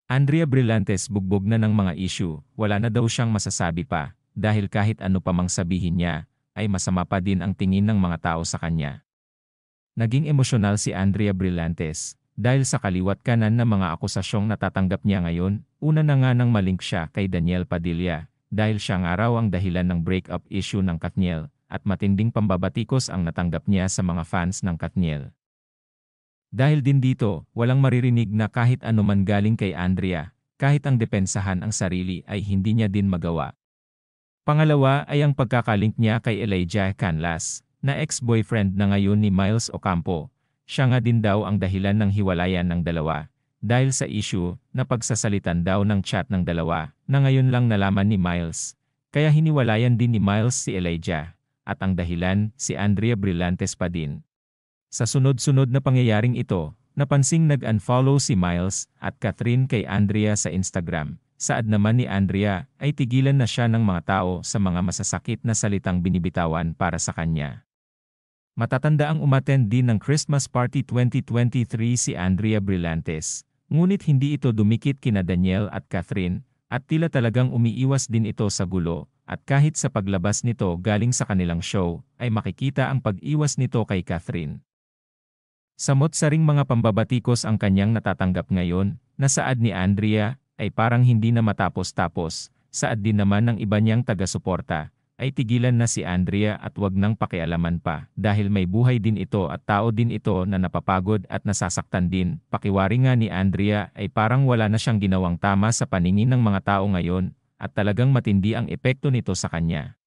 Andrea Brillantes bugbog na ng mga issue, wala na daw siyang masasabi pa, dahil kahit ano pa mang sabihin niya, ay masama pa din ang tingin ng mga tao sa kanya. Naging emosyonal si Andrea Brillantes, dahil sa kaliwat kanan na mga akusasyong natatanggap niya ngayon. Una na nga nang malink siya kay Daniel Padilla, dahil siya nga raw ang dahilan ng breakup issue ng Katniel, at matinding pambabatikos ang natanggap niya sa mga fans ng Katniel. Dahil din dito, walang maririnig na kahit ano man galing kay Andrea, kahit ang depensahan ang sarili ay hindi niya din magawa. Pangalawa ay ang pagkakalink niya kay Elijah Canlas, na ex-boyfriend na ngayon ni Miles Ocampo. Siya nga din daw ang dahilan ng hiwalayan ng dalawa, dahil sa issue na pagsasalitan daw ng chat ng dalawa, na ngayon lang nalaman ni Miles. Kaya hiniwalayan din ni Miles si Elijah, at ang dahilan si Andrea Brillantes pa din. Sa sunod-sunod na pangyayaring ito, napansing nag-unfollow si Miles at Catherine kay Andrea sa Instagram. Saad naman ni Andrea ay tigilan na siya ng mga tao sa mga masasakit na salitang binibitawan para sa kanya. Matatanda ang umattend din ng Christmas Party 2023 si Andrea Brillantes, ngunit hindi ito dumikit kina Daniel at Catherine, at tila talagang umiiwas din ito sa gulo, at kahit sa paglabas nito galing sa kanilang show, ay makikita ang pag-iwas nito kay Catherine. Samot-saring mga pambabatikos ang kanyang natatanggap ngayon, na saad ni Andrea ay parang hindi na matapos-tapos, saad din naman ng iba niyang taga-suporta, ay tigilan na si Andrea at wag nang pakialaman pa dahil may buhay din ito at tao din ito na napapagod at nasasaktan din. Pakiwari nga ni Andrea ay parang wala na siyang ginawang tama sa paningin ng mga tao ngayon at talagang matindi ang epekto nito sa kanya.